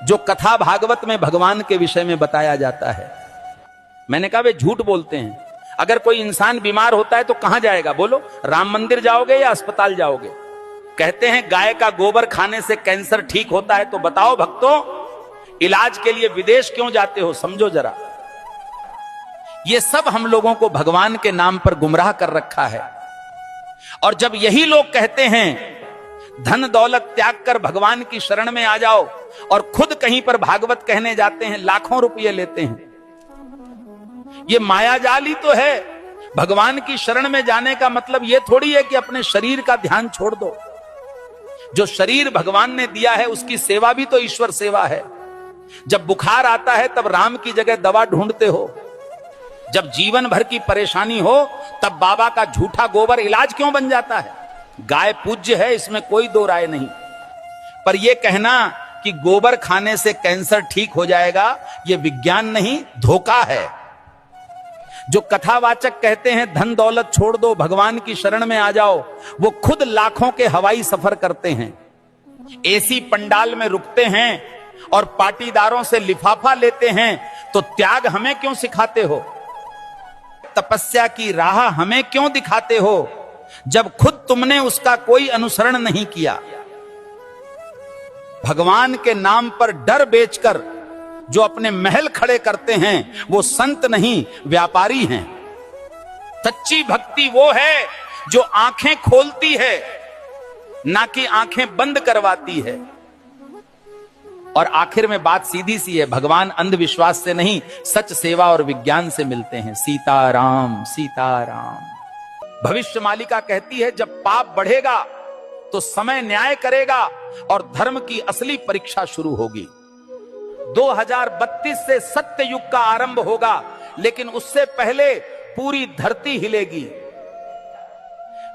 जो कथा भागवत में भगवान के विषय में बताया जाता है। मैंने कहा वे झूठ बोलते हैं। अगर कोई इंसान बीमार होता है तो कहां जाएगा बोलो? राम मंदिर जाओगे या अस्पताल जाओगे? कहते हैं गाय का गोबर खाने से कैंसर ठीक होता है, तो बताओ भक्तों, इलाज के लिए विदेश क्यों जाते हो? समझो जरा। ये सब हम लोगों को भगवान के नाम पर गुमराह कर रखा है। और जब यही लोग कहते हैं धन दौलत त्याग कर भगवान की शरण में आ जाओ, और खुद कहीं पर भागवत कहने जाते हैं, लाखों रुपये लेते हैं। ये मायाजाल ही तो है। भगवान की शरण में जाने का मतलब यह थोड़ी है कि अपने शरीर का ध्यान छोड़ दो। जो शरीर भगवान ने दिया है उसकी सेवा भी तो ईश्वर सेवा है। जब बुखार आता है तब राम की जगह दवा ढूंढते हो। जब जीवन भर की परेशानी हो तब बाबा का झूठा गोबर इलाज क्यों बन जाता है? गाय पूज्य है, इसमें कोई दो राय नहीं, पर यह कहना कि गोबर खाने से कैंसर ठीक हो जाएगा, यह विज्ञान नहीं, धोखा है। जो कथावाचक कहते हैं धन दौलत छोड़ दो, भगवान की शरण में आ जाओ, वो खुद लाखों के हवाई सफर करते हैं, एसी पंडाल में रुकते हैं और पाटीदारों से लिफाफा लेते हैं। तो त्याग हमें क्यों सिखाते हो? तपस्या की राह हमें क्यों दिखाते हो, जब खुद तुमने उसका कोई अनुसरण नहीं किया? भगवान के नाम पर डर बेचकर जो अपने महल खड़े करते हैं वो संत नहीं, व्यापारी हैं। सच्ची भक्ति वो है जो आंखें खोलती है, ना कि आंखें बंद करवाती है। और आखिर में बात सीधी सी है, भगवान अंधविश्वास से नहीं, सच सेवा और विज्ञान से मिलते हैं। सीताराम सीताराम। भविष्य मालिका कहती है जब पाप बढ़ेगा तो समय न्याय करेगा और धर्म की असली परीक्षा शुरू होगी। 2032 से सत्य युग का आरंभ होगा, लेकिन उससे पहले पूरी धरती हिलेगी।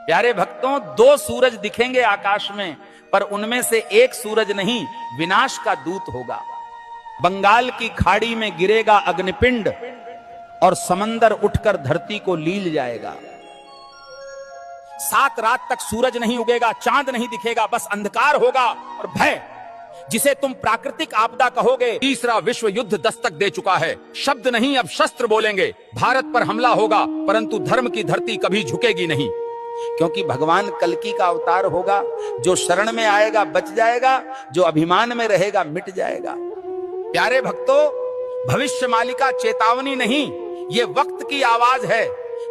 प्यारे भक्तों, 2 सूरज दिखेंगे आकाश में, पर उनमें से एक सूरज नहीं, विनाश का दूत होगा। बंगाल की खाड़ी में गिरेगा अग्निपिंड और समंदर उठकर धरती को लील जाएगा। 7 रात तक सूरज नहीं उगेगा, चांद नहीं दिखेगा, बस अंधकार होगा और भय, जिसे तुम प्राकृतिक आपदा कहोगे। तीसरा विश्व युद्ध दस्तक दे चुका है। शब्द नहीं, अब शस्त्र बोलेंगे। भारत पर हमला होगा, परंतु धर्म की धरती कभी झुकेगी नहीं, क्योंकि भगवान कल्कि का अवतार होगा। जो शरण में आएगा बच जाएगा, जो अभिमान में रहेगा मिट जाएगा। प्यारे भक्तों, भविष्य मालिका चेतावनी नहीं, ये वक्त की आवाज है।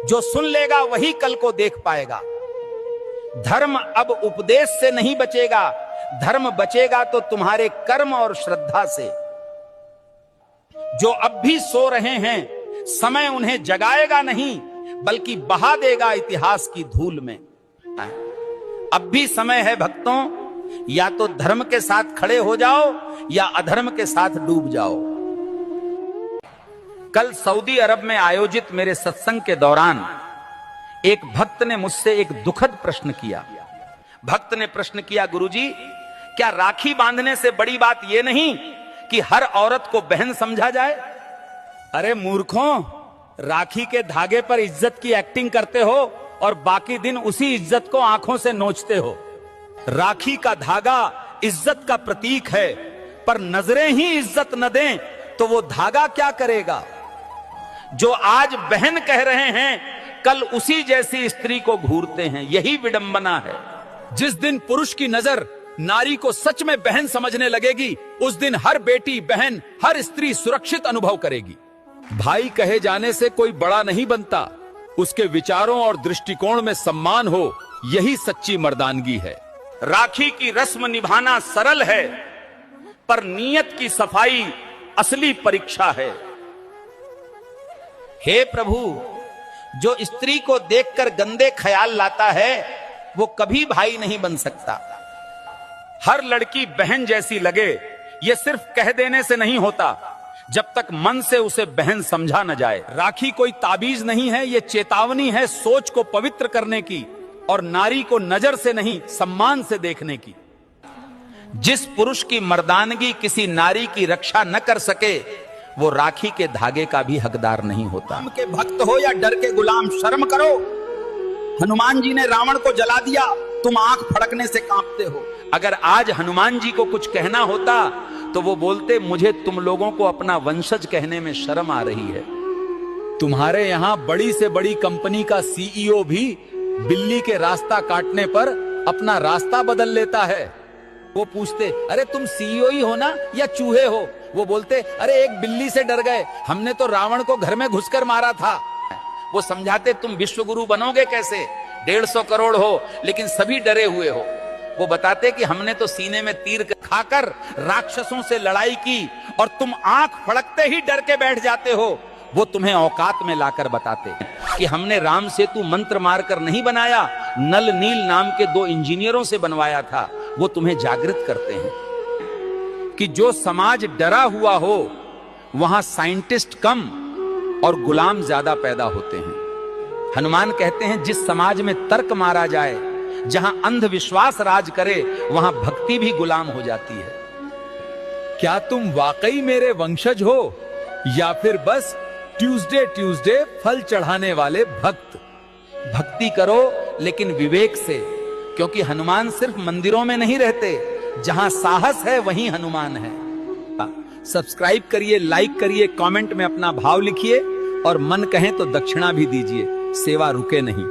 जो सुन लेगा वही कल को देख पाएगा। धर्म अब उपदेश से नहीं बचेगा, धर्म बचेगा तो तुम्हारे कर्म और श्रद्धा से। जो अब भी सो रहे हैं, समय उन्हें जगाएगा नहीं, बल्कि बहा देगा इतिहास की धूल में। अब भी समय है भक्तों, या तो धर्म के साथ खड़े हो जाओ या अधर्म के साथ डूब जाओ। कल सऊदी अरब में आयोजित मेरे सत्संग के दौरान एक भक्त ने मुझसे एक दुखद प्रश्न किया। भक्त ने प्रश्न किया, गुरुजी, क्या राखी बांधने से बड़ी बात यह नहीं कि हर औरत को बहन समझा जाए? अरे मूर्खों, राखी के धागे पर इज्जत की एक्टिंग करते हो और बाकी दिन उसी इज्जत को आंखों से नोचते हो। राखी का धागा इज्जत का प्रतीक है, पर नजरें ही इज्जत न दें तो वो धागा क्या करेगा? जो आज बहन कह रहे हैं, कल उसी जैसी स्त्री को घूरते हैं। यही विडंबना है। जिस दिन पुरुष की नजर नारी को सच में बहन समझने लगेगी, उस दिन हर बेटी, बहन, हर स्त्री सुरक्षित अनुभव करेगी। भाई कहे जाने से कोई बड़ा नहीं बनता, उसके विचारों और दृष्टिकोण में सम्मान हो, यही सच्ची मर्दानगी है। राखी की रस्म निभाना सरल है, पर नीयत की सफाई असली परीक्षा है। हे प्रभु, जो स्त्री को देखकर गंदे ख्याल लाता है वो कभी भाई नहीं बन सकता। हर लड़की बहन जैसी लगे, ये सिर्फ कह देने से नहीं होता, जब तक मन से उसे बहन समझा न जाए। राखी कोई ताबीज नहीं है, ये चेतावनी है सोच को पवित्र करने की और नारी को नजर से नहीं सम्मान से देखने की। जिस पुरुष की मर्दानगी किसी नारी की रक्षा न कर सके, वो राखी के धागे का भी हकदार नहीं होता। राम के भक्त हो या डर के गुलाम, शर्म करो। हनुमान जी ने रावण को जला दिया, तुम आंख फड़कने से कांपते हो। अगर आज हनुमान जी को कुछ कहना होता तो वो बोलते, मुझे तुम लोगों को अपना वंशज कहने में शर्म आ रही है। तुम्हारे यहां बड़ी से बड़ी कंपनी का सीईओ भी बिल्ली के रास्ता काटने पर अपना रास्ता बदल लेता है। वो पूछते, अरे तुम सीईओ ही हो ना या चूहे हो? वो बोलते, अरे एक बिल्ली से डर गए, हमने तो रावण को घर में घुसकर मारा था। वो समझाते, तुम विश्वगुरु बनोगे कैसे? 150 करोड़ हो लेकिन सभी डरे हुए हो। वो बताते कि हमने तो सीने में तीर खाकर राक्षसों से लड़ाई की और तुम आंख फड़कते ही डर के बैठ जाते हो। वो तुम्हें औकात में लाकर बताते कि हमने राम सेतु मंत्र मारकर नहीं बनाया, नल नील नाम के 2 इंजीनियरों से बनवाया था। वो तुम्हें जागृत करते हैं कि जो समाज डरा हुआ हो वहां साइंटिस्ट कम और गुलाम ज्यादा पैदा होते हैं। हनुमान कहते हैं, जिस समाज में तर्क मारा जाए, जहां अंधविश्वास राज करे, वहां भक्ति भी गुलाम हो जाती है। क्या तुम वाकई मेरे वंशज हो या फिर बस ट्यूसडे फल चढ़ाने वाले भक्त? भक्ति करो लेकिन विवेक से, क्योंकि हनुमान सिर्फ मंदिरों में नहीं रहते, जहां साहस है वहीं हनुमान है। सब्सक्राइब करिए, लाइक करिए, कमेंट में अपना भाव लिखिए और मन कहें तो दक्षिणा भी दीजिए। सेवा रुके नहीं।